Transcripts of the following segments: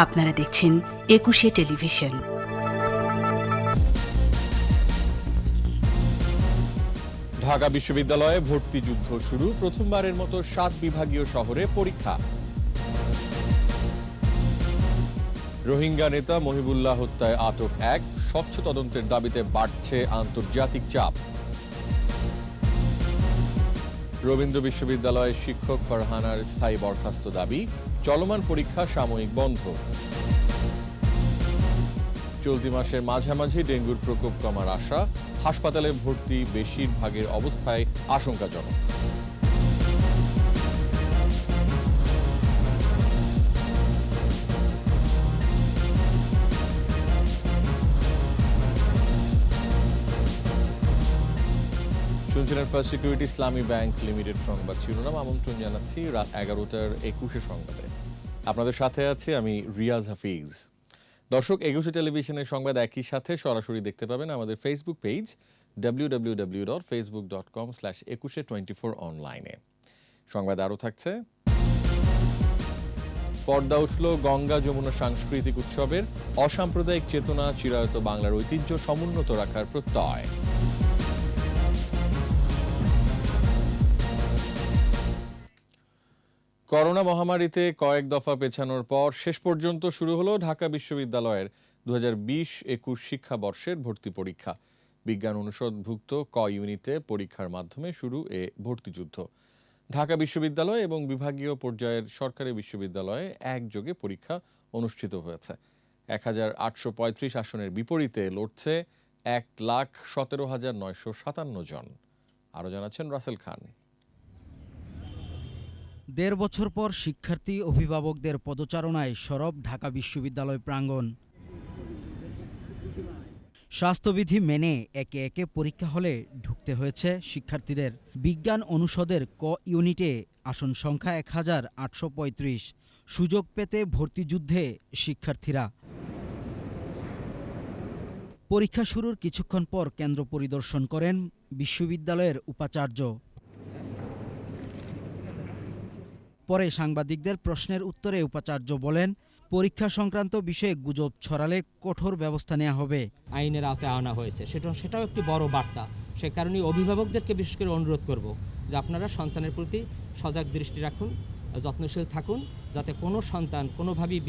আপনারা দেখছেন একুশে টেলিভিশন। ঢাকা বিশ্ববিদ্যালয়ে ভর্তি যুদ্ধ শুরু, প্রথমবারের মতো 7 বিভাগীয় শহরে পরীক্ষা। রোহিঙ্গা নেতা মহিবুল্লাহ হত্যায় আটক এক, স্বচ্ছ তদন্তের দাবিতে বাড়ছে আন্তর্জাতিক চাপ। রবীন্দ্র বিশ্ববিদ্যালয়ের শিক্ষক ফারহানার স্থায়ী বরখাস্ত দাবি, চলমান পরীক্ষা সাময়িক বন্ধ। চলতি মাসের মাঝামাঝি ডেঙ্গুর প্রকোপ কমার আশা, হাসপাতালে ভর্তি বেশিরভাগের অবস্থায় আশঙ্কাজনক। শুনছিলেন ফার্স্ট সিকিউরিটি ইসলামী ব্যাংক লিমিটেড সংবাদ শিরোনাম। আমন্ত্রণ জানাচ্ছি রাত 11টার 21 সংবাদে। আপনাদের সাথে আছি আমি রিয়াজ হাফিজ। দর্শক, 21 টেলিভিশনের সংবাদ একই সাথে সরাসরি দেখতে পাবেন আমাদের ফেসবুক পেজ www.facebook.com/2124 অনলাইনে। সংবাদ আরও থাকছে। পর্দা উঠল গঙ্গা যমুনা সাংস্কৃতিক উৎসবের, অসাম্প্রদায়িক চেতনা, চিরায়ত বাংলার ঐতিহ্য সমুন্নত রাখার প্রত্যয়। করোনা মহামারীতে কয়েক দফা পেছানোর পর শেষ পর্যন্ত শুরু হলো ঢাকা বিশ্ববিদ্যালয়ের 2020-21 শিক্ষাবর্ষের ভর্তি পরীক্ষা। বিজ্ঞান অনুষদভুক্ত ক ইউনিটে পরীক্ষার মাধ্যমে শুরু এ ভর্তিযুদ্ধ। ঢাকা বিশ্ববিদ্যালয় এবং বিভাগীয় পর্যায়ের সরকারি বিশ্ববিদ্যালয়ে একযোগে পরীক্ষা অনুষ্ঠিত হয়েছে। 1835 আসনের বিপরীতে লড়ছে 1,17,957 জন। আরও জানাচ্ছেন রাসেল খান। ১.৫ বছর পর শিক্ষার্থী অভিভাবকদের পদচারণায় সরব ঢাকা বিশ্ববিদ্যালয় প্রাঙ্গণ। স্বাস্থ্যবিধি মেনে একে একে পরীক্ষা হলে ঢুকতে হয়েছে শিক্ষার্থীদের। বিজ্ঞান অনুষদের ক ইউনিটে আসন সংখ্যা 1835। সুযোগ পেতে ভর্তিযুদ্ধে শিক্ষার্থীরা। পরীক্ষা শুরুর কিছুক্ষণ পর কেন্দ্র পরিদর্শন করেন বিশ্ববিদ্যালয়ের উপাচার্য। পরে সাংবাদিকদের প্রশ্নের উত্তরে উপাচার্য বলেন, পরীক্ষা সংক্রান্ত বিষয়ে গুজব ছড়ালে কঠোর ব্যবস্থা নেওয়া হবে। আইনের আওতায় আনা হয়েছে, সেটাও একটি বড় বার্তা। সে কারণে অভিভাবকদেরকে বিশেষ করে অনুরোধ করব যে আপনারা সন্তানের প্রতি সজাগ দৃষ্টি রাখুন, যত্নশীল থাকুন, যাতে কোনো সন্তান কোনোভাবেই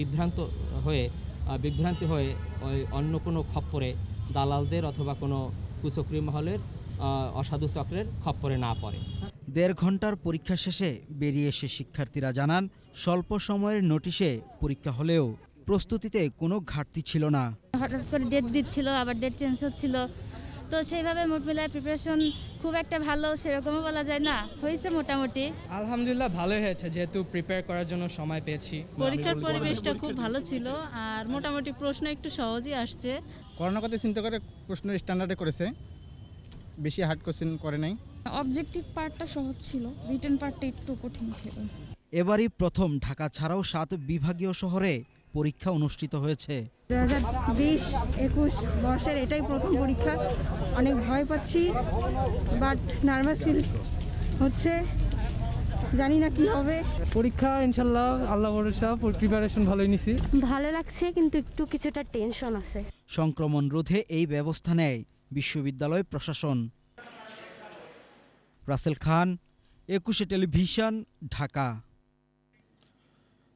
বিভ্রান্তি হয়ে ওই অন্য কোনো খপ্পরে, দালালদের অথবা কোনো কুচক্রী মহলের অসাধু চক্রের খপ্পরে না পড়ে। ১.৫ ঘন্টার পরীক্ষা শেষে বেরিয়ে এসে শিক্ষার্থীরা জানান, স্বল্প সময়ের নোটিশে পরীক্ষা হলেও প্রস্তুতিতে কোনো ঘাটতি ছিল না। হঠাৎ করে ডেট দিচ্ছিল, আবার ডেট চেঞ্জ হচ্ছিল, তো সেইভাবে মোট মিলায় প্রিপারেশন খুব একটা ভালো সেরকমও বলা যায় না, হয়েছে মোটামুটি। আলহামদুলিল্লাহ ভালোই হয়েছে, যেহেতু প্রিপেয়ার করার জন্য সময় পেয়েছি। পরীক্ষার পরিবেশটা খুব ভালো ছিল, আর মোটামুটি প্রশ্ন একটু সহজই আসছে। করোনার কথা চিন্তা করে প্রশ্ন স্ট্যান্ডার্ডে করেছে, বেশি হার্ড কোশ্চেন করে নাই। অবজেক্টিভ পার্টটা সহজ ছিল, রিটেন পার্টটা একটু কঠিন ছিল। এবারই প্রথম ঢাকা ছাড়াও 7 বিভাগীয় শহরে পরীক্ষা অনুষ্ঠিত হয়েছে। 2020-21 বর্ষের এটাই প্রথম পরীক্ষা। অনেক ভয় পাচ্ছি, বাট নার্ভাস ফিল হচ্ছে, জানি না কি হবে। পরীক্ষা ইনশাল্লাহ আল্লাহ ভরসা, প্রিপারেশন ভালোই নিছি। ভালো লাগছে, কিন্তু একটু কিছুটা টেনশন আছে। সংক্রমণ রোধে এই ব্যবস্থা নেয় বিশ্ববিদ্যালয় প্রশাসন। রাসেল খান, 21 টেলিভিশন, ঢাকা।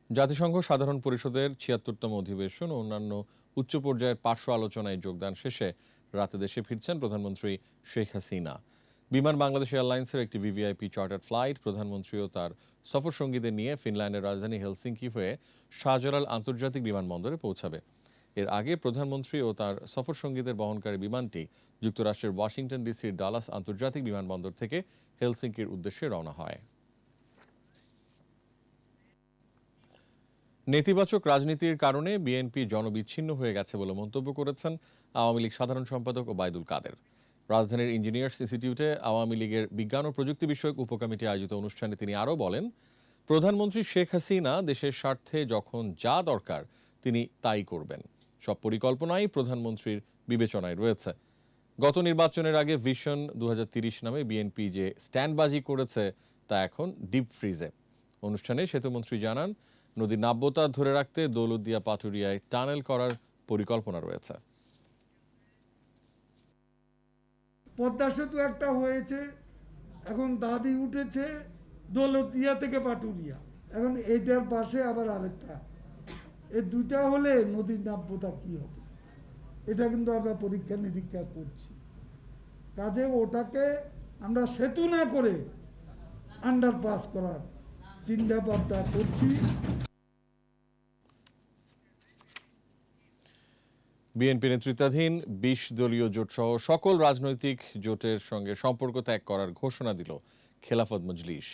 জাতিসংঘ সাধারণ পরিষদের ৭৬তম অধিবেশন ও অন্যান্য উচ্চ পর্যায়ের পার্শ্ব আলোচনায় যোগদান শেষে রাতে দেশে ফিরছেন প্রধানমন্ত্রী শেখ হাসিনা। বিমান বাংলাদেশ এয়ারলাইন্সের একটি ভিভিআইপি চার্টার ফ্লাইট প্রধানমন্ত্রী ও তার সফরসঙ্গীদের নিয়ে ফিনল্যান্ডের রাজধানী হেলসিঙ্কি হয়ে শাহজালাল আন্তর্জাতিক বিমানবন্দরে পৌঁছাবে। এর আগে প্রধানমন্ত্রী ও তার সফরসঙ্গীদের বহনকারী বিমানটি যুক্তরাষ্ট্রের ওয়াশিংটন ডিসির ডালাস আন্তর্জাতিক বিমানবন্দর থেকে হেলসিঙ্কির উদ্দেশ্যে রওনা হয়। নেতিবাচক রাজনীতির কারণে বিএনপি জনবিচ্ছিন্ন হয়ে গেছে বলে মন্তব্য করেছেন আওয়ামী লীগ সাধারণ সম্পাদক ওবায়দুল কাদের। রাজধানীর ইঞ্জিনিয়ার্স ইনস্টিটিউটে আওয়ামী লীগের বিজ্ঞান ও প্রযুক্তি বিষয়ক উপকমিটি আয়োজিত অনুষ্ঠানে তিনি আরও বলেন, প্রধানমন্ত্রী শেখ হাসিনা দেশের স্বার্থে যখন যা দরকার তিনি তাই করবেন। সব পরিকল্পনাই প্রধানমন্ত্রীর বিবেচনায় রয়েছে। গত নির্বাচনের আগে ভিশন 2030 নামে বিএনপি যে স্ট্যান্ডবাজি করেছে তা এখন ডিপ ফ্রিজে। অনুষ্ঠানে সেতুমন্ত্রী জানান, নদীর নাব্যতা ধরে রাখতে দৌলতদিয়া পাটুরিয়ায় টানেল করার পরিকল্পনা রয়েছে। পদ্মা সেতু একটা হয়েছে, এখন দাবি উঠেছে দৌলতদিয়া থেকে পাটুরিয়া, এখন এইটার পাশে আবার আরেকটা, এই দুইটা হলে নদীর নাব্যতা কি হবে এটা কিন্তু আমরা পরীক্ষা নিরীক্ষা করছি। কাজে ওটাকে আমরা সেতু না করে আন্ডারপাস করার চিন্তা ভাবনা করছি। বিএনপি নেতৃত্বাধীন ২০ দলীয় জোট সহ সকল রাজনৈতিক জোটের সঙ্গে সম্পর্ক ত্যাগ করার ঘোষণা দিল খেলাফত মজলিস।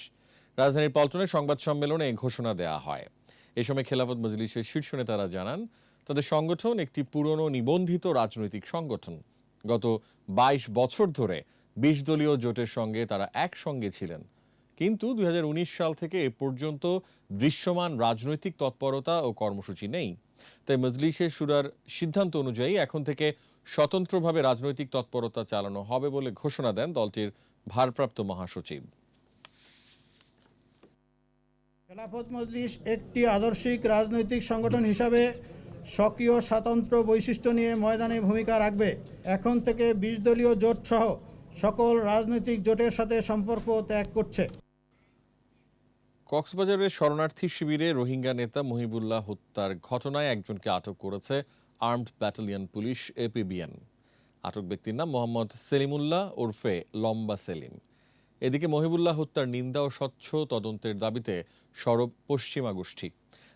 রাজধানীর পল্টনে সংবাদ সম্মেলনে এই ঘোষণা দেওয়া হয়। এ সময় খেলাফত মজলিসের শীর্ষ নেতারা জানান, তাদের সংগঠন একটি পুরনো নিবন্ধিত রাজনৈতিক সংগঠন। গত ২২ বছর ধরে ২০ দলীয় জোটের সঙ্গে তারা একসঙ্গে ছিলেন, কিন্তু ২০১৯ সাল থেকে এ পর্যন্ত দৃশ্যমান রাজনৈতিক তৎপরতা ও কর্মসূচি নেই। তাই মজলিসের শুরার সিদ্ধান্ত অনুযায়ী এখন থেকে স্বতন্ত্রভাবে রাজনৈতিক তৎপরতা চালানো হবে বলে ঘোষণা দেন দলটির ভারপ্রাপ্ত মহাসচিব। খেলাফত মজলিস একটি আদর্শিক রাজনৈতিক সংগঠন হিসাবে সক্রিয় স্বতন্ত্র বৈশিষ্ট্য নিয়ে ময়দানে ভূমিকা রাখবে। এখন থেকে ২০ দলীয় জোট সহ সকল রাজনৈতিক জোটের সাথে সম্পর্ক ত্যাগ করছে। কক্সবাজারের শরণার্থী শিবিরে রোহিঙ্গা নেতা মহিবুল্লাহ হত্যার ঘটনায় একজনকে আটক করেছে আর্মড ব্যাটালিয়ন পুলিশ এপিবিএন। আটক ব্যক্তির নাম মোহাম্মদ সেলিমুল্লাহ ওরফে লম্বা সেলিম। এদিকে মহিবুল্লাহ হত্যার নিন্দা ও স্বচ্ছ তদন্তের দাবিতে সরব পশ্চিমা গোষ্ঠী।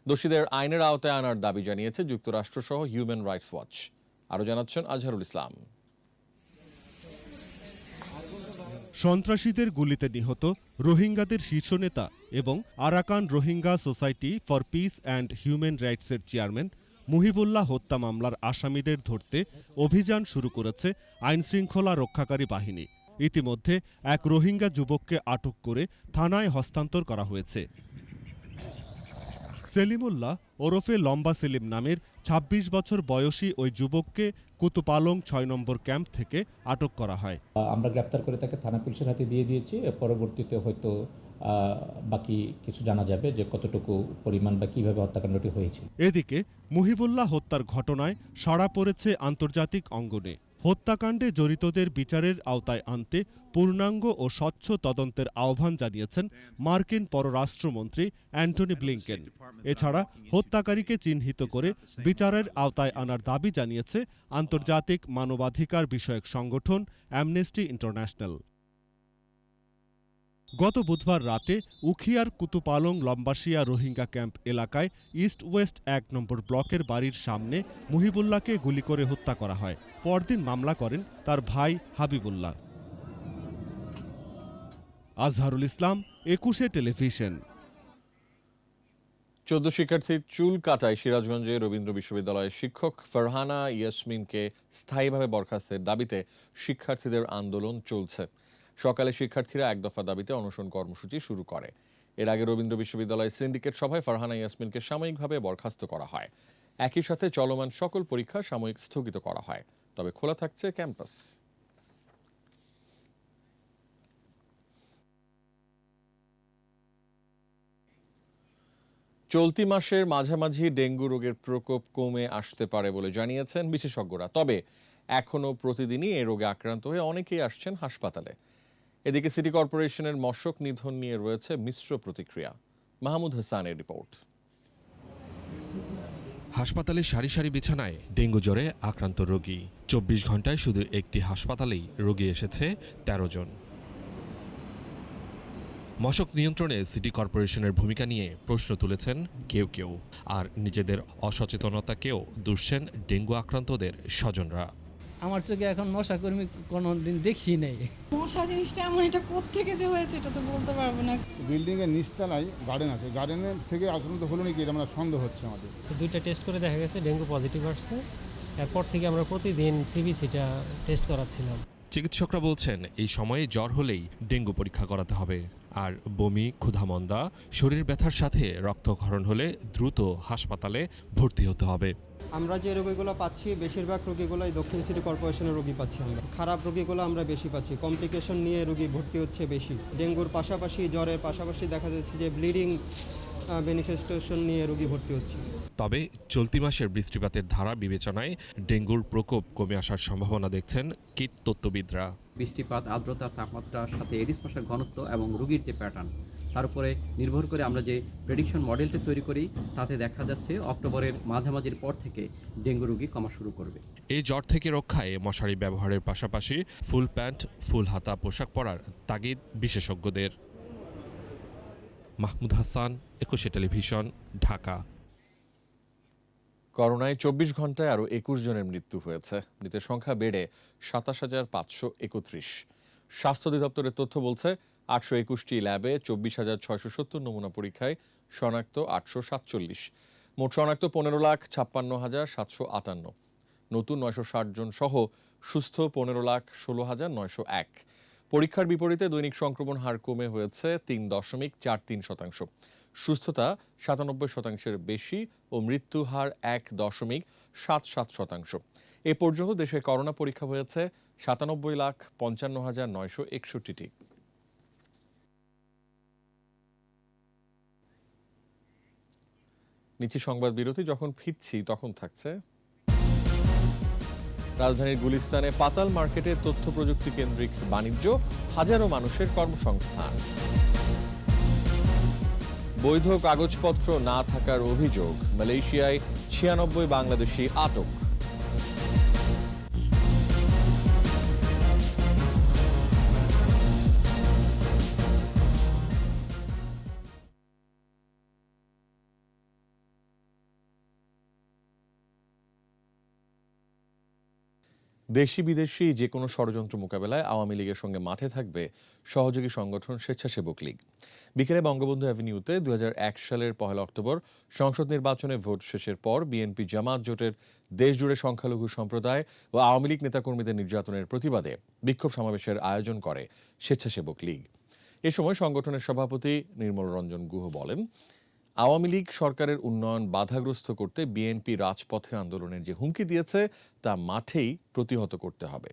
দোষীদের আইনের আওতায় আনার দাবি জানিয়েছে যুক্তরাষ্ট্রসহ হিউম্যান রাইটস ওয়াচ। আরও জানাচ্ছেন আজহারুল ইসলাম। সন্ত্রাসীদের গুলিতে নিহত রোহিঙ্গাদের শীর্ষ নেতা এবং Arakan Rohingya society for peace and human রাইটসের চেয়ারম্যান মুহিবুল্লাহ হত্যা মামলার আসামিদের ধরতে অভিযান শুরু করেছে আইনশৃঙ্খলা রক্ষাকারী বাহিনী। ইতিমধ্যে এক রোহিঙ্গা যুবককে আটক করে থানায় হস্তান্তর করা হয়েছে। সেলিমুল্লাহ ওরফে লম্বা সেলিম নামের ২৬ বছর বয়সী ওই যুবককে কুতুপালং ৬ নম্বর ক্যাম্প থেকে আটক করা হয়। আমরা গ্রেপ্তার করে তাকে থানা পুলিশের হাতে দিয়ে দিয়েছি। পরবর্তীতে হয়তো বাকি কিছু জানা যাবে যে কতটুকু পরিমাণ বা কিভাবে হত্যাকাণ্ডটি হয়েছে। এদিকে মুহিবুল্লাহ হত্যার ঘটনায় সাড়া পড়েছে আন্তর্জাতিক অঙ্গনে। হত্যাকাণ্ডে জড়িতদের বিচারের আওতায় আনতে পূর্ণাঙ্গ ও স্বচ্ছ তদন্তের আহ্বান জানিয়েছেন মার্কিন পররাষ্ট্রমন্ত্রী অ্যান্টনি ব্লিংকেন। এছাড়া হত্যাকারীকে চিহ্নিত করে বিচারের আওতায় আনার দাবি জানিয়েছে আন্তর্জাতিক মানবাধিকার বিষয়ক সংগঠন অ্যামনেস্টি ইন্টারন্যাশনাল। গত বুধবার রাতে উখিয়ার কুতুপালং লম্বাসিয়া রোহিঙ্গা ক্যাম্প এলাকায় ইস্ট ওয়েস্ট ১ নম্বর ব্লকের বাড়ির সামনে মুহিবুল্লাহকে গুলি করে হত্যা করা হয়। পরদিন মামলা করেন তার ভাই হাবিবুল্লাহ। আজহারুল ইসলাম, ২১ টেলিভিশন। ১৪ শিক্ষার্থীর চুল কাটায় সিরাজগঞ্জে রবীন্দ্র বিশ্ববিদ্যালয়ের শিক্ষক ফারহানা ইয়াসমিনকে স্থায়ীভাবে বরখাস্তের দাবিতে শিক্ষার্থীদের আন্দোলন চলছে। সকালে শিক্ষার্থীরা এক দফা দাবিতে অনশন কর্মসূচি শুরু করে। এর আগে রবীন্দ্র বিশ্ববিদ্যালয়ের সিন্ডিকেট সভায় ফারহানা ইয়াসমিনকে সাময়িকভাবে বরখাস্ত করা হয়। একই সাথে চলমান সকল পরীক্ষা সাময়িক স্থগিত করা হয়, তবে খোলা থাকছে ক্যাম্পাস। চলতি মাসের মাঝামাঝি ডেঙ্গু রোগের প্রকোপ কমে আসতে পারে বলে জানিয়েছেন বিশেষজ্ঞরা। তবে এখনও প্রতিদিনই এ রোগে আক্রান্ত হয়ে অনেকেই আসছেন হাসপাতালে। এদিকে সিটি কর্পোরেশনের মশক নিধন নিয়ে রয়েছে মিশ্র প্রতিক্রিয়া। মাহমুদ হাসানের রিপোর্ট। হাসপাতালে সারি সারি বিছানায় ডেঙ্গু জ্বরে আক্রান্ত রোগী। ২৪ ঘন্টায় শুধু একটি হাসপাতালেই রোগী এসেছে ১৩ জন। মশক নিয়ন্ত্রণে সিটি কর্পোরেশনের ভূমিকা নিয়ে প্রশ্ন তুলেছেন কেউ কেউ, আর নিজেদের অসচেতনতাকেও দুষছেন ডেঙ্গু আক্রান্তদের স্বজনরা। আমার চোখে এখন মশা কর্মী কোনো দিন দেখি নেই। মশা জিনিসটা এমন এটা কোত্থেকে যে হয়েছে এটা তো বলতে পারবো না। বিল্ডিং এর নিচতলায় গার্ডেন আছে, গার্ডেনের থেকে আক্রান্ত হলো নাকি এটা আমরা সন্দেহ হচ্ছে আমাদের। দুইটা টেস্ট করে দেখা গেছে ডেঙ্গু পজিটিভ আসছে। এরপর থেকে আমরা প্রতিদিন সিবিসিটা টেস্ট করাচ্ছিলাম। চিকিৎসকরা বলছেন এই সময়ে জ্বর হলেই ডেঙ্গু পরীক্ষা করাতে হবে, আর বমি, ক্ষুধামন্দা, শরীর ব্যথার সাথে রক্তক্ষরণ হলে দ্রুত হাসপাতালে ভর্তি হতে হবে। আমরা যে রোগীগুলো পাচ্ছি বেশিরভাগ রোগীগুলোই দক্ষিণ সিটি কর্পোরেশনের রোগী পাচ্ছি আমরা। খারাপ রোগীগুলো আমরা বেশি পাচ্ছি, কমপ্লিকেশন নিয়ে রোগী ভর্তি হচ্ছে বেশি। ডেঙ্গুর পাশাপাশি জ্বরের পাশাপাশি দেখা যাচ্ছে যে ব্লিডিং বেনিফিস্টেশন নিয়ে রোগী ভর্তি হচ্ছে। তবে চলতি মাসের বৃষ্টিপাতের ধারা বিবেচনায় ডেঙ্গুর প্রকোপ কমে আসার সম্ভাবনা দেখছেন কীট তত্ত্ববিদরা। বৃষ্টিপাত, আর্দ্রতা, তাপমাত্রার সাথে এডিস মশার ঘনত্ব এবং রোগীর যে প্যাটার্ন, তার উপরে নির্ভর করে আমরা যে প্রেডিকশন মডেলটা তৈরি করি, তাতে দেখা যাচ্ছে অক্টোবরের মাঝামাঝির পর থেকে ডেঙ্গু রোগী কমা শুরু করবে। এই জ্বর থেকে রক্ষায় মশারি ব্যবহারের পাশাপাশি ফুল প্যান্ট, ফুল হাতা পোশাক পরার তাগিদ বিশেষজ্ঞদের। মাহমুদ হাসান, একুশে টেলিভিশন, ঢাকা। করোনায় 24 ঘন্টায় আরও 21 জনের মৃত্যু হয়েছে। মৃতের সংখ্যা বেড়ে 27,531। স্বাস্থ্য অধিদপ্তরের তথ্য বলছে 821টি ল্যাবে 24,670 নমুনা পরীক্ষায় শনাক্ত 847। মোট শনাক্ত 15,56,758। নতুন 960 জন সহ সুস্থ 15,16,901। পরীক্ষার বিপরীতে দৈনিক সংক্রমণ হার কমে হয়েছে 3.43%। সুস্থতা 97% বেশি ও মৃত্যু হার 1.77%। এ পর্যন্ত দেশে করোনা পরীক্ষা হয়েছে 97,55,961টি। নিচে সংবাদ বিরতি, যখন ফিরছি তখন থাকছে। রাজধানীর গুলিস্তানে পাতাল মার্কেটে তথ্য প্রযুক্তি কেন্দ্রিক বাণিজ্য, হাজারো মানুষের কর্মসংস্থান। বৈধ কাগজপত্র না থাকার অভিযোগ, মালয়েশিয়ায় 96 বাংলাদেশি আটক। দেশি বিদেশি যে কোনো ষড়যন্ত্র মোকাবেলায় আওয়ামী লীগের সঙ্গে মাঠে থাকবে সহযোগী সংগঠন স্বেচ্ছাসেবক লীগ। বিকেলে বঙ্গবন্ধু অ্যাভিনিউতে 2001 সালের 1 অক্টোবর সংসদ নির্বাচনে ভোট শেষের পর বিএনপি জামাত জোটের দেশজুড়ে সংখ্যালঘু সম্প্রদায় ও আওয়ামী লীগ নেতাকর্মীদের নির্যাতনের প্রতিবাদে বিক্ষোভ সমাবেশের আয়োজন করে স্বেচ্ছাসেবক লীগ। এ সময় সংগঠনের সভাপতি নির্মল রঞ্জন গুহ বলেন, আওয়ামী লীগ সরকারের উন্নয়ন বাধাগ্রস্ত করতে বিএনপি রাজপথে আন্দোলনের যে হুমকি দিয়েছে তা মাঠেই প্রতিহত করতে হবে।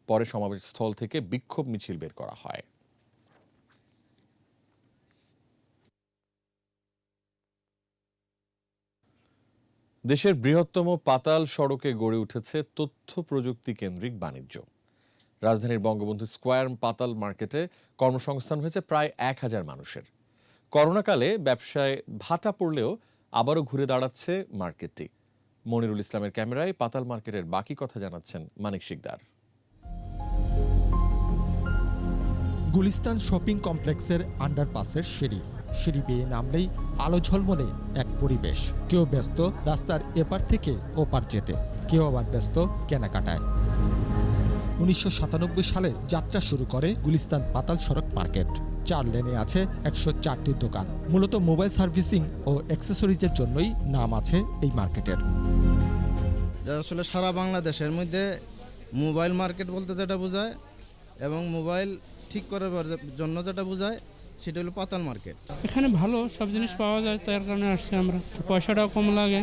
পরে সমাবেশস্থল থেকে বিক্ষোভ মিছিল বের করা হয়। দেশের বৃহত্তম পাতাল সড়কে গড়ে উঠেছে তথ্য প্রযুক্তি কেন্দ্রিক বাণিজ্য। রাজধানীর বঙ্গবন্ধু স্কয়ার পাতাল মার্কেটে কর্মসংস্থান হয়েছে প্রায় 1000 মানুষের। করোনাকালে ব্যবসায় ভাটা পড়লেও আবারও ঘুরে দাঁড়াচ্ছে মার্কেটটি। মনিরুল ইসলামের ক্যামেরায় পাতাল মার্কেটের বাকি কথা জানাচ্ছেন মানিক শিকদার। গুলিস্তান শপিং কমপ্লেক্সের আন্ডারপাসের সিঁড়ি বেয়ে নামলেই আলো ঝলমলে এক পরিবেশ। কেউ ব্যস্ত রাস্তার এপার থেকে ওপার যেতে, কেউ আবার ব্যস্ত কেনাকাটায়। 1997 সালে যাত্রা শুরু করে গুলিস্তান পাতাল সড়ক মার্কেট। 4 লেনে আছে 104টি দোকান। মূলত মোবাইল সার্ভিসিং ও অ্যাক্সেসরিজের জন্যই নাম আছে এই মার্কেটের। আসলে সারা বাংলাদেশের মধ্যে মোবাইল মার্কেট বলতে যেটা বোঝায় এবং মোবাইল ঠিক করার জন্য যেটা বোঝায় সেটা হলো পাতাল মার্কেট। এখানে ভালো সব জিনিস পাওয়া যায়, তার কারণে আসছি আমরা। পয়সাটাও কম লাগে।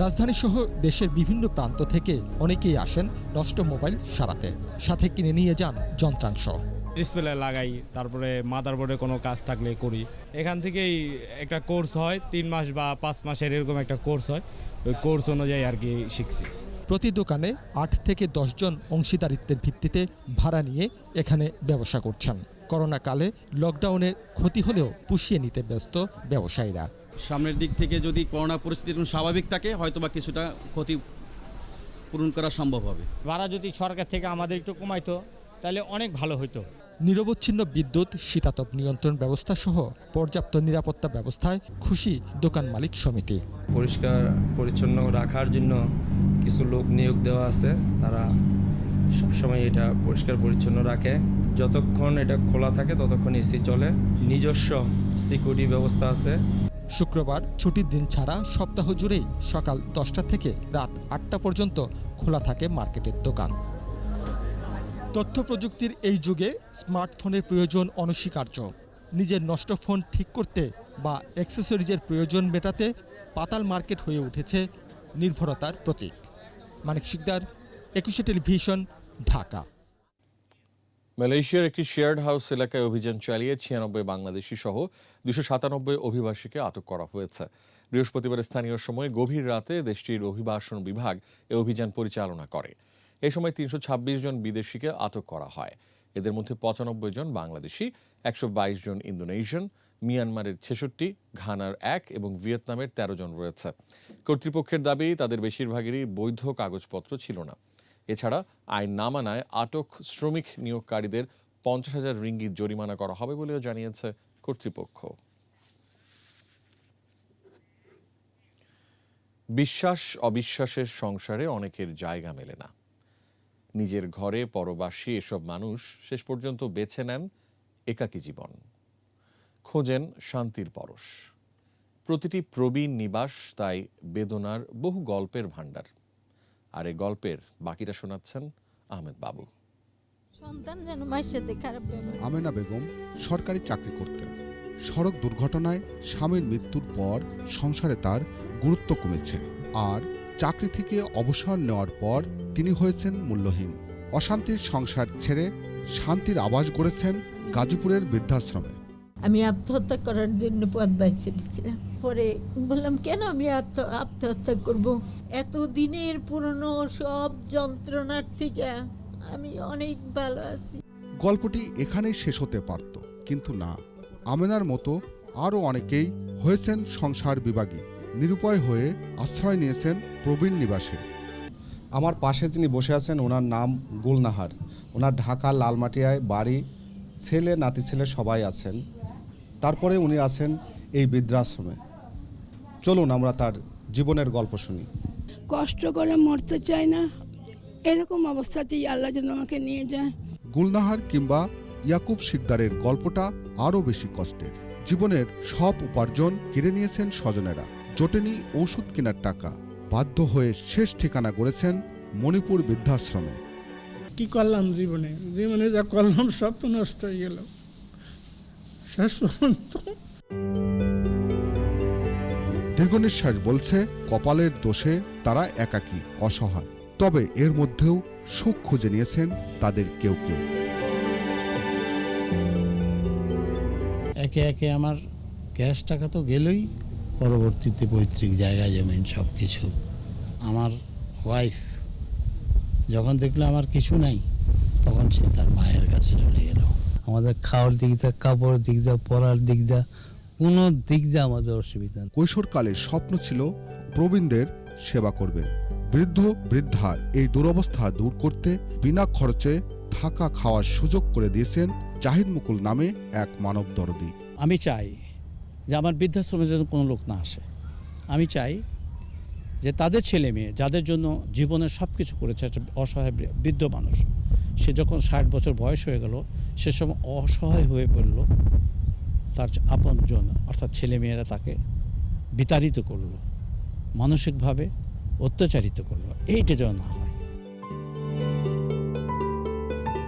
রাজধানী সহ দেশের বিভিন্ন প্রান্ত থেকে অনেকেই আসেন নষ্ট মোবাইল সারাতে, সাথে কিনে নিয়ে যান যন্ত্রাংশ। ডিসপ্লে লাগাই, তারপরে মাদারবোর্ডে কোনো কাজ থাকলে করি। এখান থেকেই একটা কোর্স হয় 3 মাস বা 5 মাসের, এরকম একটা কোর্স হয়। ওই কোর্স অনুযায়ী আর কি শিখছি। প্রতি দোকানে 8 থেকে 10 জন অংশীদারিত্বের ভিত্তিতে ভাড়া নিয়ে এখানে ব্যবসা করছেন। করোনাকালে লকডাউনের ক্ষতি হলেও পুষিয়ে নিতে ব্যস্ত ব্যবসায়ীরা। সামনের দিক থেকে যদি করোনা পরিস্থিতি স্বাভাবিক থাকে, হয়তোবা কিছুটা ক্ষতি পূরণ করা সম্ভব হবে। ভাড়া যদি সরকার থেকে আমাদের একটু কমাইতো তাহলে অনেক ভালো হতো। নিরবচ্ছিন্ন বিদ্যুৎ, শীতাতপ নিয়ন্ত্রণ ব্যবস্থা সহ পর্যাপ্ত নিরাপত্তা ব্যবস্থায় খুশি দোকান মালিক সমিতি। পরিষ্কার পরিচ্ছন্ন রাখার জন্য কিছু লোক নিয়োগ দেওয়া আছে, তারা সবসময় এটা পরিষ্কার পরিচ্ছন্ন রাখে। যতক্ষণ এটা খোলা থাকে ততক্ষণ এসি চলে। নিজস্ব সিকিউরিটি ব্যবস্থা আছে। শুক্রবার ছুটির দিন ছাড়া সপ্তাহ জুড়েই সকাল 10টা থেকে রাত 8টা পর্যন্ত খোলা থাকে মার্কেটের দোকান। তথ্য প্রযুক্তির এই যুগে স্মার্টফোনের প্রয়োজন অনস্বীকার্য। নিজের নষ্ট ফোন ঠিক করতে বা অ্যাক্সেসরিজের প্রয়োজন মেটাতে পাতাল মার্কেট হয়ে উঠেছে নির্ভরতার প্রতীক। মানিক শিকদার, একুশে টেলিভিশন, ঢাকা। মালয়েশিয়ার একটি শেয়ার্ড হাউস এলাকায় অভিযান চালিয়ে ৯৬ বাংলাদেশি সহ ২৯৭ অভিবাসীকে আটক করা হয়েছে। বৃহস্পতিবার স্থানীয় সময় গভীর রাতে দেশটির অভিবাসন বিভাগ এ অভিযান পরিচালনা করে। এ সময় ৩২৬ জন বিদেশিকে আটক করা হয়। এদের মধ্যে ৯৫ জন বাংলাদেশি, ১২২ জন ইন্দোনেশিয়ান, মিয়ানমারের ৬৬, ঘানার ১ এবং ভিয়েতনামের ১৩ জন রয়েছে। কর্তৃপক্ষের দাবি তাদের বেশিরভাগেরই বৈধ কাগজপত্র ছিল না। এছাড়া আইন না মানায় আটক শ্রমিক নিয়োগকারীদের ৫০,০০০ রিঙ্গিত জরিমানা করা হবে বলেও জানিয়েছে কর্তৃপক্ষ। বিশ্বাস অবিশ্বাসের সংসারে অনেকের জায়গা মেলে না। নিজের ঘরে পরবাসী এসব মানুষ শেষ পর্যন্ত বেছে নেন একাকী জীবন, খোঁজেন শান্তির পরশ। প্রতিটি প্রবীণ নিবাস তাই বেদনার বহু গল্পের ভাণ্ডার। আর এই গল্পের বাকিটা শোনাচ্ছেন আহমেদ বাবু। সন্তান যেন মায়ের সাথে খারাপ ব্যবহার। আমেনা বেগম সরকারি চাকরি করতেন। সড়ক দুর্ঘটনায় স্বামীর মৃত্যুর পর সংসারে তার গুরুত্ব কমেছে, আর চাকরি থেকে অবসর নেওয়ার পর তিনি হয়েছেন মূল্যহীন। অশান্তির সংসার ছেড়ে শান্তির আবাস গড়েছেন গাজীপুরের বৃদ্ধাশ্রমে। আমি আত্মহত্যা করার জন্য পথ বাইছে নিয়েছিলাম। পরে বললাম, কেন আমি আত্মহত্যা করব? এত দিনের পুরনো সব যন্ত্রণার থেকে আমি অনেক ভালো আছি। গল্পটি এখানেই শেষ হতে পারত, কিন্তু না। আমেনার মতো আরও অনেকেই হয়েছেন সংসার বিভাগী, নিরুপায় হয়ে আশ্রয় নিয়েছেন প্রবীণ নিবাসে। আমার পাশে যিনি বসে আছেন ওনার নাম গুলনাহার। ওনার ঢাকার লালমাটিয়ায় বাড়ি, ছেলে নাতি ছেলে সবাই আছেন। তারপরে উনি আছেন এই বৃদ্ধাশ্রমে। চলুন আমরা তার জীবনের গল্প শুনি। কষ্ট করে মরতে চাই না, এরকম অবস্থাতেই আল্লাহ যেন আমাকে নিয়ে যায়। গুলনাহার কিংবা ইয়াকুব শিকদারের গল্পটা আরও বেশি কষ্টের। জীবনের সব উপার্জন কেড়ে নিয়েছেন স্বজনেরা, জোটেনি ওষুধ কেনার টাকা। বাধ্য হয়ে শেষ ঠিকানা গড়েছেন মণিপুর বৃদ্ধাশ্রমে। কি করলাম জীবনে যা করলাম সব তো নষ্ট হয়ে গেল শেষ পর্যন্ত। দীর্ঘনিশ্বাস বলছে কপালের দোষে তারা একাকী, অসহায়। তবে এর মধ্যেও সুখ খুঁজে নিয়েছেন তাদের কেউ কেউ। একে একে আমার ক্যাশ টাকা তো গেলই, পরবর্তীতে পৈতৃক জায়গা জমিন সব কিছু। আমার ওয়াইফ যখন দেখলো আমার কিছু নাই, তখন সে তার মায়ের কাছে চলে গেল। আমাদের খাওয়ার দিক দিয়ে, কাপড়ের দিক দিয়ে, পড়ার দিক দিয়ে, কোনো দিক দিয়ে আমাদের অসুবিধা। কৈশোরকালের স্বপ্ন ছিল প্রবীণদের সেবা করবেন। বৃদ্ধ বৃদ্ধার এই দুরবস্থা দূর করতে বিনা খরচে থাকা খাওয়ার সুযোগ করে দিয়েছেন জাহিদ মুকুল নামে এক মানব দরদী। আমি চাই যে আমার বৃদ্ধাশ্রমে যেন কোনো লোক না আসে। আমি চাই যে তাদের ছেলে মেয়ে যাদের জন্য জীবনের সব কিছু করেছে, একটা অসহায় বৃদ্ধ মানুষ, সে যখন ৬০ বছর বয়স হয়ে গেল, সে সময় অসহায় হয়ে পড়ল, তার আপনজন অর্থাৎ ছেলেমেয়েরা তাকে বিতাড়িত করলো, মানসিকভাবে অত্যাচারিত করলো, এইটা যেন না হয়।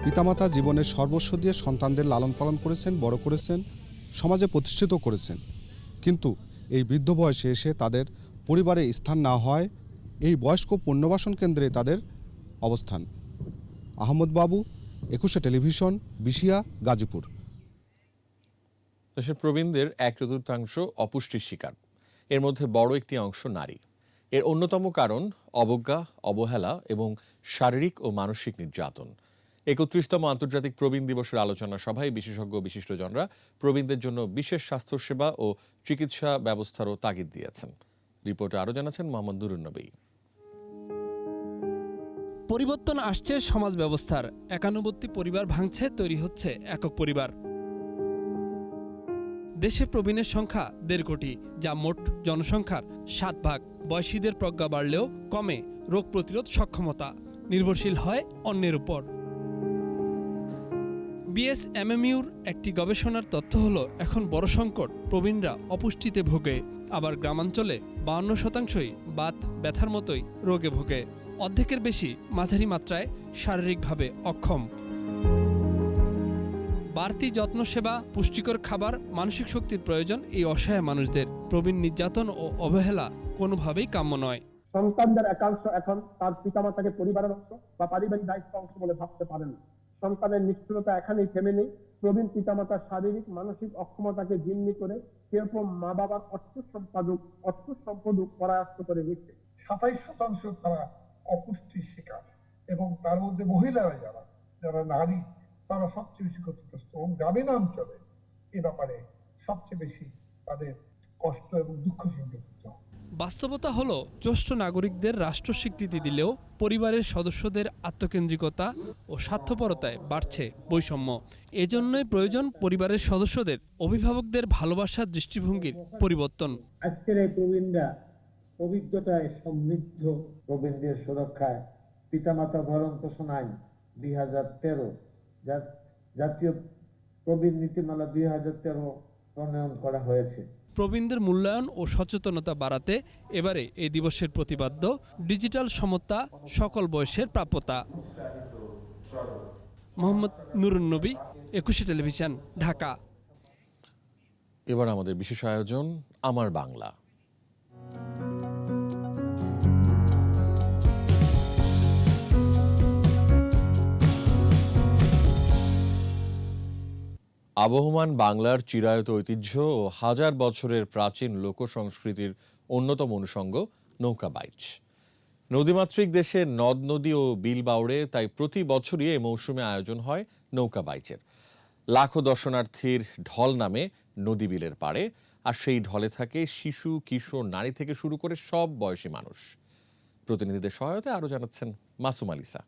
পিতামাতা জীবনের সর্বস্ব দিয়ে সন্তানদের লালন পালন করেছেন, বড় করেছেন, সমাজে প্রতিষ্ঠিত করেছেন। কিন্তু এই বৃদ্ধ বয়সে এসে তাদের পরিবারে স্থান না হয়, এই বয়স্ক পুনর্বাসন কেন্দ্রে তাদের অবস্থান। আহমদ বাবু, ২১শে টেলিভিশন, বিশিয়া, গাজীপুর। দেশের প্রবীণদের ১/৪ অপুষ্টির শিকার। এর মধ্যে বড় একটি অংশ নারী। এর অন্যতম কারণ অবজ্ঞা, অবহেলা এবং শারীরিক ও মানসিক নির্যাতন। ৩১তম আন্তর্জাতিক প্রবীণ দিবসের আলোচনা সভায় বিশেষজ্ঞ বিশিষ্টজনরা প্রবীণদের জন্য বিশেষ স্বাস্থ্যসেবা ও চিকিৎসা ব্যবস্থারও তাগিদ দিয়েছেন। রিপোর্টে আরও জানাচ্ছেন মোহাম্মদ নুরুন্নবী। পরিবর্তন আসছে সমাজ ব্যবস্থার। ৯১টি পরিবার ভাঙছে, তৈরি হচ্ছে একক পরিবার। দেশে প্রবীণের সংখ্যা ১.৫ কোটি, যা মোট জনসংখ্যার ৭ ভাগ। বয়সীদের প্রজ্ঞা বাড়লেও কমে রোগ প্রতিরোধ সক্ষমতা, নির্ভরশীল হয় অন্যের উপর। বিএসএমএমইউর একটি গবেষণার তথ্য হলো, এখন বড় সংকট প্রবীণরা অপুষ্টিতে ভোগে। আবার গ্রামাঞ্চলে ৫২% বাত ব্যথার মতোই রোগে ভোগে। অর্ধেকের বেশি মাঝারি মাত্রায় শারীরিকভাবে অক্ষম। বাড়তি যত্ন, সেবা, পুষ্টিকর খাবার, মানসিক শক্তির প্রয়োজন এই অসহায় মানুষদের। প্রবীণ নির্যাতন ও অবহেলা কোনোভাবেই কাম্য নয়। সন্তানদের একাংশ এখন তার পিতামাতাকে পরিবারের অংশ বা পারিবারিক দায়িত্ব অংশ বলে ভাবতে পারেন। সন্তানের নিষ্ঠুরতা এখানেই থেমে নেই। প্রবীণ পিতামাতার শারীরিক মানসিক অক্ষমতাকে জিম্মি করে কেউ মা বাবার অর্থ সম্পদ পরায়ত্ত করে নিচ্ছে। 27% তারা অপুষ্টির শিকার, এবং তার মধ্যে মহিলারা যারা নারী, তারা সবচেয়ে বেশি ক্ষতিগ্রস্ত, এবং গ্রামীণ অঞ্চলে এ ব্যাপারে সবচেয়ে বেশি তাদের কষ্ট এবং দুঃখ সহ্য করতে হয়। বাস্তবতা হলো জ্যেষ্ঠ নাগরিকদের রাষ্ট্র স্বীকৃতি দিলেও পরিবারের সদস্যদের আত্মকেন্দ্রিকতা ও স্বার্থপরতায় বাড়ছে বৈষম্য। এজন্যই প্রয়োজন পরিবারের সদস্যদের অভিভাবকদের ভালোবাসার দৃষ্টিভঙ্গির পরিবর্তন। আজকের এই প্রবীণরা অভিজ্ঞতায় সমৃদ্ধ। প্রবীণদের সুরক্ষায় পিতামাতা ভরণ পোষণ আইন 2013, জাতীয় প্রবীণ নীতিমালা 2013 প্রণয়ন করা হয়েছে। প্রবীণদের মূল্যায়ন ও সচেতনতা বাড়াতে এবারে এই দিবসের প্রতিপাদ্য ডিজিটাল সমতা, সকল বয়সের প্রাপ্যতা। মোহাম্মদ নুরুন নবী, 21 টেলিভিশন, ঢাকা। এবার আমাদের বিশেষ আয়োজন আমার বাংলা। আবহমান বাংলার চিরায়ত ঐতিহ্য ও হাজার বছরের প্রাচীন লোক সংস্কৃতির অন্যতম অনুষঙ্গ নৌকা বাইচ। নদীমাতৃক দেশে নদ নদী ও বিল বাউড়ে তাই প্রতি বছরই এই মৌসুমে আয়োজন হয় নৌকা বাইচের। লাখো দর্শনার্থীর ঢল নামে নদী বিলের পাড়ে, আর সেই ঢলে থাকে শিশু, কিশোর, নারী থেকে শুরু করে সব বয়সী মানুষ। প্রতিনিধিদের সহায়তায় আরো জানাচ্ছেন মাসুম আলিসা।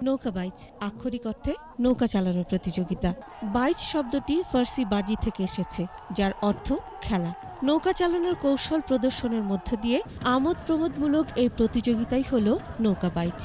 নৌকা বাইচ আক্ষরিক অর্থে নৌকা চালানোর প্রতিযোগিতা। বাইচ শব্দটি ফার্সি বাজি থেকে এসেছে, যার অর্থ খেলা। নৌকা চালানোর কৌশল প্রদর্শনের মধ্য দিয়ে আমোদ প্রমোদমূলক এই প্রতিযোগিতাই হলো নৌকা বাইচ।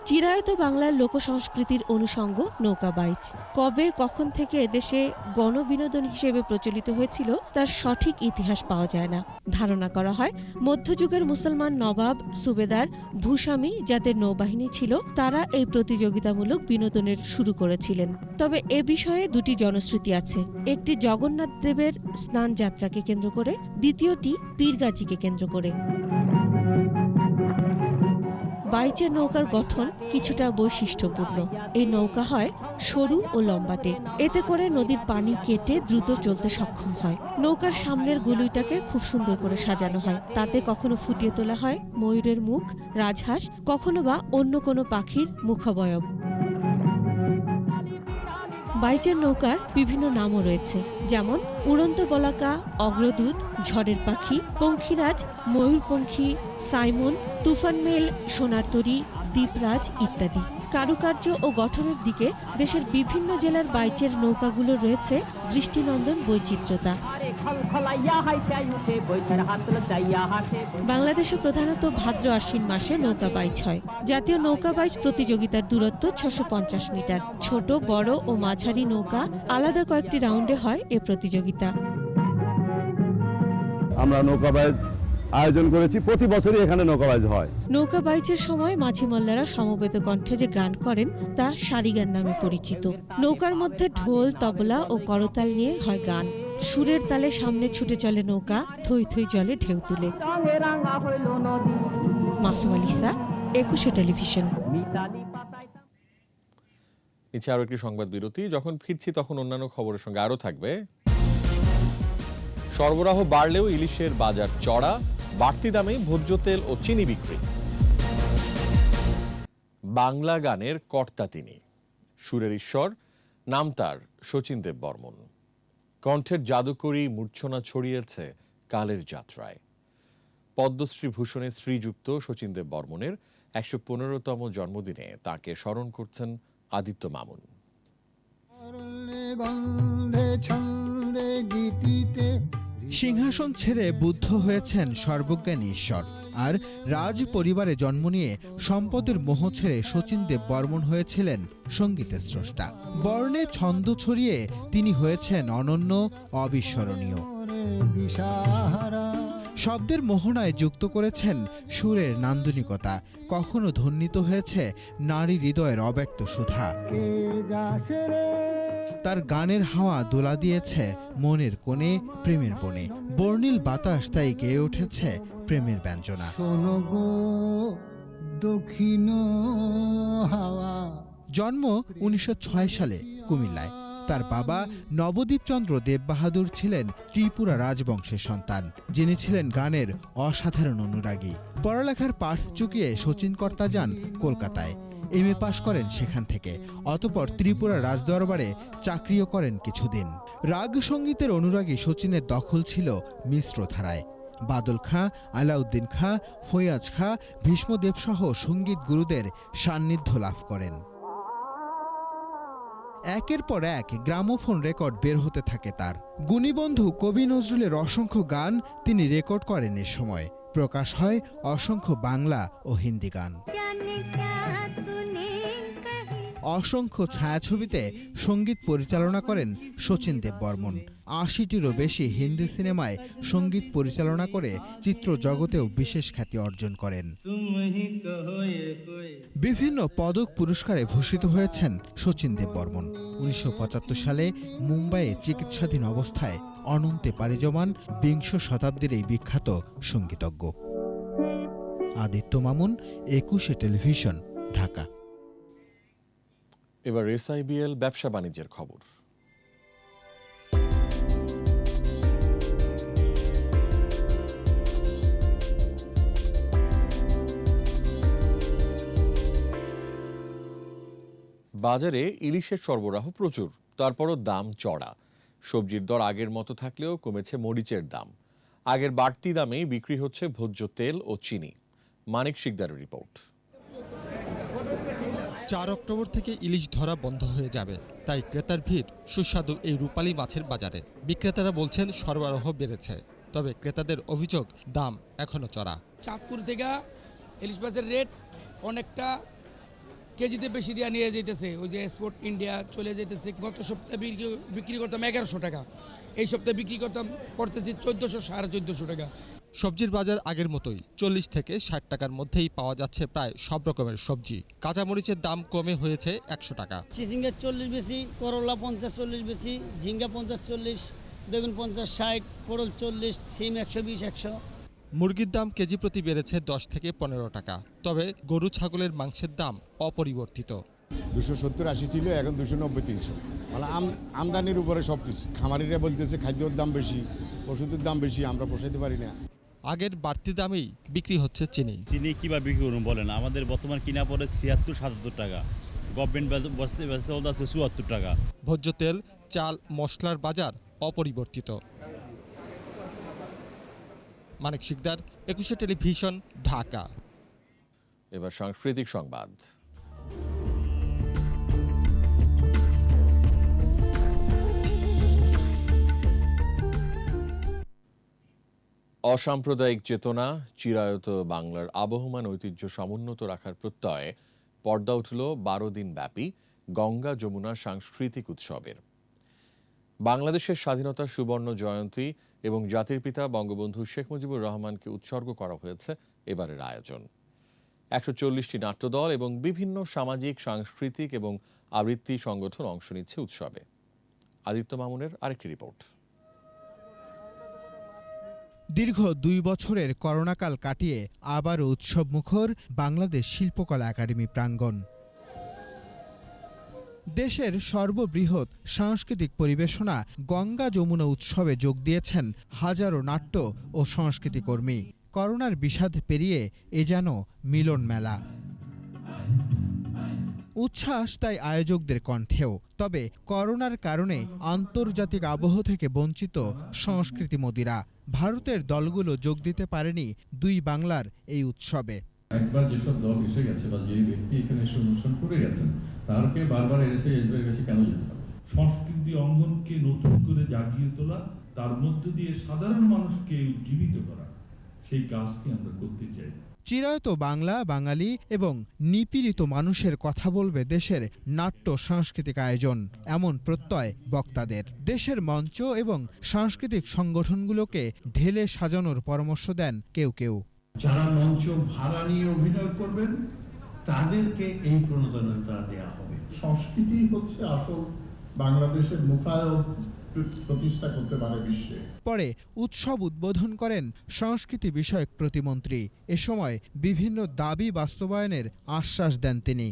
চিরায়ত বাংলার লোক সংস্কৃতির অনুষঙ্গ নৌকা বাইচ। কবে কখন থেকে এদেশে গণবিনোদন হিসেবে প্রচলিত হয়েছিল তার সঠিক ইতিহাস পাওয়া যায় না। ধারণা করা হয় মধ্যযুগের মুসলমান নবাব, সুবেদার, ভূস্বামী যাদের নৌবাহিনী ছিল, তারা এই প্রতিযোগিতামূলক বিনোদনের শুরু করেছিলেন। তবে এ বিষয়ে দুটি জনশ্রুতি আছে। একটি জগন্নাথ দেবের স্নান যাত্রাকে কেন্দ্র করে, দ্বিতীয়টি পীরগাজীকে কেন্দ্র করে। বাইচের নৌকার গঠন কিছুটা বৈশিষ্ট্যপূর্ণ। এই নৌকা হয় সরু ও লম্বাটে, এতে করে নদীর পানি কেটে দ্রুত চলতে সক্ষম হয়। নৌকার সামনের গুলুইটাকে খুব সুন্দর করে সাজানো হয়, তাতে কখনো ফুটিয়ে তোলা হয় ময়ূরের মুখ, রাজহাঁস, কখনো বা অন্য কোনো পাখির মুখাবয়ব। বাইচের নৌকার বিভিন্ন নামও রয়েছে, যেমন উড়ন্ত বলাকা, অগ্রদূত, ঝড়ের পাখি, পঙ্খিরাজ, ময়ূরপঙ্খী, সাইমন, তুফানমেল, সোনারতরী, দ্বীপরাজ ইত্যাদি। কারুকার্য ও গঠনের দিকে দেশের বিভিন্ন জেলার বাইচের নৌকাগুলো রয়েছে দৃষ্টিনন্দন বৈচিত্র্যতা। বাংলাদেশে প্রধানত ভাদ্র আশ্বিন মাসে নৌকা বাইচ হয়। জাতীয় নৌকা বাইচ প্রতিযোগিতার দূরত্ব 650 মিটার। ছোট, বড় ও মাঝারি নৌকা আলাদা কয়েকটি রাউন্ডে হয় এ প্রতিযোগিতা। আমরা নৌকা বাইচ আয়োজন করেছি, প্রতি বছরই এখানে নৌকা বাইচ হয়। নৌকা বাইচের সময় মাঝি মাল্লারা সমবেত কণ্ঠে যে গান করেন তা সারি গান নামে পরিচিত। নৌকার মধ্যে ঢোল, তবলা ও করতাল নিয়ে হয় গান। সুরের তালে সামনে ছুটে চলে নৌকা, থই থই জলে ঢেউ তুলে। মাসুম আলিসা, 21 টেলিভিশন। নিচে আরো একটি সংবাদ বিরতি। যখন ফিরছি তখন অন্যান্য খবরের সঙ্গে আরো থাকবে। সরবরাহ বাড়লেও ইলিশের বাজার চড়া, বাড়তি দামে ভোজ্য তেল ও চিনি বিক্রি। বাংলা গানের কর্তা তিনি, সুরের ঈশ্বর, নাম তার শচীন দেব বর্মন। কণ্ঠের জাদুকরী মূর্ছনা ছড়িয়েছে কালের যাত্রায়। পদ্মশ্রী ভূষণে শ্রীযুক্ত শচীন দেব বর্মনের 115তম জন্মদিনে তাকে স্মরণ করছেন আদিত্য মামুন। সিংহাসন ছেড়ে বুদ্ধ হয়েছেন সর্বজ্ঞানী ঈশ্বর, আর রাজ পরিবারে জন্ম নিয়ে সম্পদের মোহ ছেড়ে শচীন দেব বর্মন হয়েছিলেন সঙ্গীতের স্রষ্টা। বর্ণে ছন্দ ছড়িয়ে তিনি হয়েছেন অনন্য, অবিস্মরণীয়। শব্দের মোহনায় যুক্ত করেছেন সুরের নান্দনিকতা, কখনো ধ্বনিত হয়েছে নারী হৃদয়ের অব্যক্ত সুধা। তার গানের হাওয়া দোলা দিয়েছে মনের কোণে, প্রেমের বনে। বর্ণিল বাতাস তাই গেয়ে উঠেছে প্রেমের ব্যঞ্জনা। দক্ষিণ হাওয়া। জন্ম 1906 সালে কুমিল্লায়। তার বাবা নবদ্বীপচন্দ্র দেব বাহাদুর ছিলেন ত্রিপুরা রাজবংশের সন্তান, যিনি ছিলেন গানের অসাধারণ অনুরাগী। পড়ালেখার পাঠ চুকিয়ে শচীন কর্তা যান কলকাতায়, এমএ পাশ করেন সেখান থেকে। অতঃপর ত্রিপুরা রাজদরবারে চাকরিও করেন কিছুদিন। রাগ সঙ্গীতের অনুরাগী শচীনের দখল ছিল মিশ্র ধারায়। বাদল খাঁ, আলাউদ্দিন খাঁ, ফৈয়াজ খাঁ, ভীষ্মদেব সহ সঙ্গীত গুরুদের সান্নিধ্য লাভ করেন। একের পর এক গ্রামোফোন রেকর্ড বের হতে থাকে তার। গুণীবন্ধু কবি নজরুলের অসংখ্য গান তিনি রেকর্ড করেন এ সময়। প্রকাশ হয় অসংখ্য বাংলা ও হিন্দি গান। অসংখ্য ছায়াছবিতে সঙ্গীত পরিচালনা করেন শচীন দেব বর্মন। ৮০টিরও বেশি হিন্দি সিনেমায় সঙ্গীত পরিচালনা করে চিত্র জগতেও বিশেষ খ্যাতি অর্জন করেন। বিভিন্ন পদক পুরস্কারে ভূষিত হয়েছেন শচীন দেব বর্মন। ১৯৭৫ সালে মুম্বাইয়ে চিকিৎসাধীন অবস্থায় অনন্তে পাড়ি জমান বিংশ শতাব্দীর এই বিখ্যাত সঙ্গীতজ্ঞ। আদিত্য মামুন, ২১শে টেলিভিশন, ঢাকা। এবার এসআইবিএল ব্যবসা বাণিজ্যের খবর। বাজারে ইলিশের সরবরাহ প্রচুর, তারপরও দাম চড়া। সবজির দর আগের মতো থাকলেও কমেছে মরিচের দাম। আগের বাড়তি দামেই বিক্রি হচ্ছে ভোজ্য তেল ও চিনি। মানিক শিকদারের রিপোর্ট। ৪ অক্টোবর থেকে ইলিশ ধরা বন্ধ হয়ে যাবে, তাই ক্রেতার ভিড় সুস্বাদু এই রূপালী মাছের বাজারে। বিক্রেতারা বলছেন সরবরাহ বেড়েছে, তবে ক্রেতাদের অভিযোগ দাম এখনো চড়া। চাঁদপুর থেকে ইলিশ মাছের রেট অনেকটা কেজিতে বেশি দিয়ে নিয়ে যেতেছে। ওই যে এক্সপোর্ট ইন্ডিয়া চলে যেতেছে। গত সপ্তাহে বিক্রি করতাম ১১০০ টাকা, এই সপ্তাহে বিক্রি করতেছি ১৪০০, ১৪৫০ টাকা। সবজির বাজার আগের মতোই ৪০ থেকে ৬০ টাকার মধ্যেই পাওয়া যাচ্ছে প্রায় সব রকমের সবজি। কাঁচামরিচের দাম কমে হয়েছে ১০০ টাকা। চিচিঙ্গা ৪০ বেশি, করলা ৫০-৪০ বেশি, ঝিঙ্গা ৫০-৪০, বেগুন ৫০-৬০, পটল ৪০, সিম ১২০-১০০। মুরগির দাম কেজি প্রতি বেড়েছে ১০ থেকে ১৫ টাকা, তবে গরু ছাগলের মাংসের দাম অপরিবর্তিত। ২৭০-৮০ ছিল, এখন ২৯০-৩০০। মানে আমদানির উপরে সবকিছু। খামারিরা বলতেছে খাদ্যের দাম বেশি, ওষুধের দাম বেশি, আমরা পোষাইতে পারি না। আগের বাড়তি দামেই বিক্রি হচ্ছে চিনি। চিনি কিভাবে বিক্রি করুন বলেন? আমাদের বর্তমান কিনা পড়ে ৭৬-৭৭ টাকা, গভর্নমেন্ট বসতে আছে ৭৪ টাকা। ভোজ্য তেল, চাল, মশলার বাজার অপরিবর্তিত। মানিক শিকদার, ২১শে টেলিভিশন, ঢাকা। এবার সাংস্কৃতিক সংবাদ। অসাম্প্রদায়িক চেতনা, চিরায়ত বাংলার আবহমান ঐতিহ্য সমুন্নত রাখার প্রত্যয়ে পর্দা উঠল ১২ দিন ব্যাপী গঙ্গা যমুনা সাংস্কৃতিক উৎসবের। বাংলাদেশের স্বাধীনতার সুবর্ণ জয়ন্তী এবং জাতির পিতা বঙ্গবন্ধু শেখ মুজিবুর রহমানকে উৎসর্গ করা হয়েছে এবারের আয়োজন। ১৪০টি নাট্যদল এবং বিভিন্ন সামাজিক, সাংস্কৃতিক এবং আবৃত্তি সংগঠন অংশ নিচ্ছে উৎসবে। আদিত্য মামুনের আরেকটি রিপোর্ট। দীর্ঘ ২ বছরের করোনাকাল কাটিয়ে আবারও উৎসবমুখর বাংলাদেশ শিল্পকলা একাডেমি প্রাঙ্গণ। দেশের সর্ববৃহৎ সাংস্কৃতিক পরিবেশনা গঙ্গা যমুনা উৎসবে যোগ দিয়েছেন হাজারো নাট্য ও সংস্কৃতি কর্মী। করোনার বিষাদ পেরিয়ে এ যেন মিলন মেলা। উচ্ছ্বাস তাই আয়োজকদের কণ্ঠেও। তবে করোনার কারণে আন্তর্জাতিক আবহ থেকে বঞ্চিত সংস্কৃতি মদিরা। ভারতের দলগুলো যোগ দিতে পারেনি দুই বাংলার এই উৎসবে। একবার যেসব দল এসে গেছে বা যে ব্যক্তি এখানে এসে অনুষ্ঠান করে গেছেন, তারকে বারবার এসবের কাছে কেন যেতে হবে? সংস্কৃতি অঙ্গনকে নতুন করে জাগিয়ে তোলা, তার মধ্য দিয়ে সাধারণ মানুষকে উজ্জীবিত করা, সেই কাজটি আমরা করতে চাই। চিরায়ত বাংলা, বাঙালি এবং নিপীড়িত মানুষের কথা বলবে দেশের নাট্য সাংস্কৃতিক আয়োজন, এমন প্রত্যয় বক্তাদের। দেশের মঞ্চ এবং সাংস্কৃতিক সংগঠনগুলোকে ঢেলে সাজানোর পরামর্শ দেন কেউ কেউ। যারা মঞ্চ ভাড়া নিয়ে অভিনয় করবেন তাদেরকে এই প্রণোদনা দেওয়া হবে। সংস্কৃতি হচ্ছে আসল বাংলাদেশের মুখায়ব প্রতিষ্ঠা করতে পারে বিশ্বে। পরে উৎসব উদ্বোধন করেন সংস্কৃতি বিষয়ক প্রতিমন্ত্রী। এ সময় বিভিন্ন দাবি বাস্তবায়নের আশ্বাস দেন তিনি।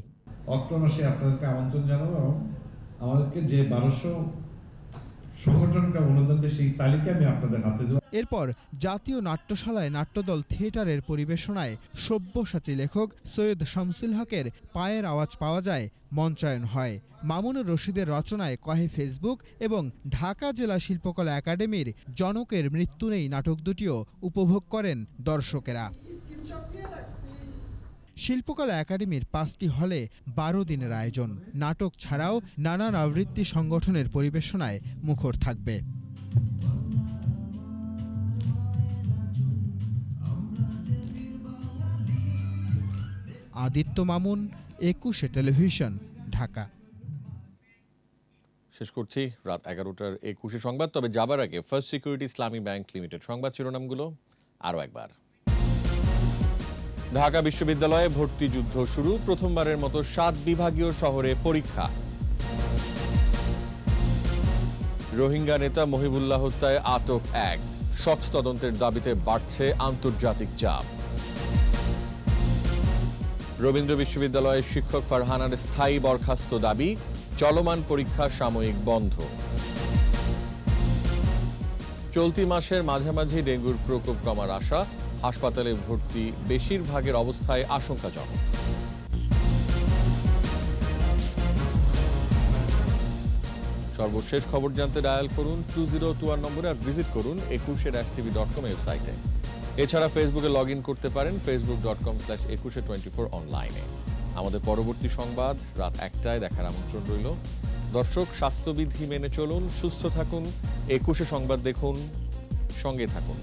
অক্টোবর মাসে আপনাদেরকে আমন্ত্রণ জানাবো এবং আমাদেরকে যে 1200 সংগঠনকে অনুদান দিয়ে সেই তালিকা আমি আপনাদের হাতে দেব। এরপর জাতীয় নাট্যশালায় নাট্যদল থিয়েটারের পরিবেশনায় সব্যসাচী লেখক সৈয়দ শামসুল হকের পায়ের আওয়াজ পাওয়া যায় মঞ্চায়ন হয়। মামুনুর রশিদের রচনায় কহে ফেসবুক এবং ঢাকা জেলা শিল্পকলা একাডেমির জনকের মৃত্যু নেই নাটক দুটিও উপভোগ করেন দর্শকেরা। শিল্পকলা একাডেমির 5টি হলে 12 দিনের আয়োজন। নাটক ছাড়াও নানান আবৃত্তি সংগঠনের পরিবেশনায় মুখর থাকবে। আদিত্য মামুন, 21 টেলিভিশন, ঢাকা। শেষ করছি রাত 11টার 21 সংবাদ। তবে যাবার আগে ফার্স্ট সিকিউরিটি ইসলামী ব্যাংক লিমিটেড সংবাদ শিরোনামগুলো আরও একবার। ঢাকা বিশ্ববিদ্যালয়ে ভর্তি যুদ্ধ শুরু, প্রথমবারের মতো 7 বিভাগীয় শহরে পরীক্ষা। রোহিঙ্গা নেতা মহিবুল্লাহ হত্যায় আটক 1, স্বচ্ছ তদন্তের দাবিতে বাড়ছে আন্তর্জাতিক চাপ। রবীন্দ্র বিশ্ববিদ্যালয়ের শিক্ষক ফারহানার স্থায়ী বরখাস্ত দাবি, চলমান পরীক্ষা সাময়িক বন্ধ। চলতি মাসের মাঝামাঝি ডেঙ্গুর প্রকোপ কমার আশা, হাসপাতালে ভর্তি বেশিরভাগের অবস্থায় আশঙ্কাজনক। সর্বশেষ খবর জানতে ডায়াল করুন 2021 নম্বরে আর ভিজিট করুন 21-tv.com ওয়েবসাইটে। এছাড়া ফেসবুকে লগ ইন করতে পারেন facebook.com/2124 অনলাইনে। আমাদের পরবর্তী সংবাদ রাত 1টায় দেখার আমন্ত্রণ রইল। দর্শক, স্বাস্থ্যবিধি মেনে চলুন, সুস্থ থাকুন, 21 সংবাদ দেখুন, সঙ্গে থাকুন।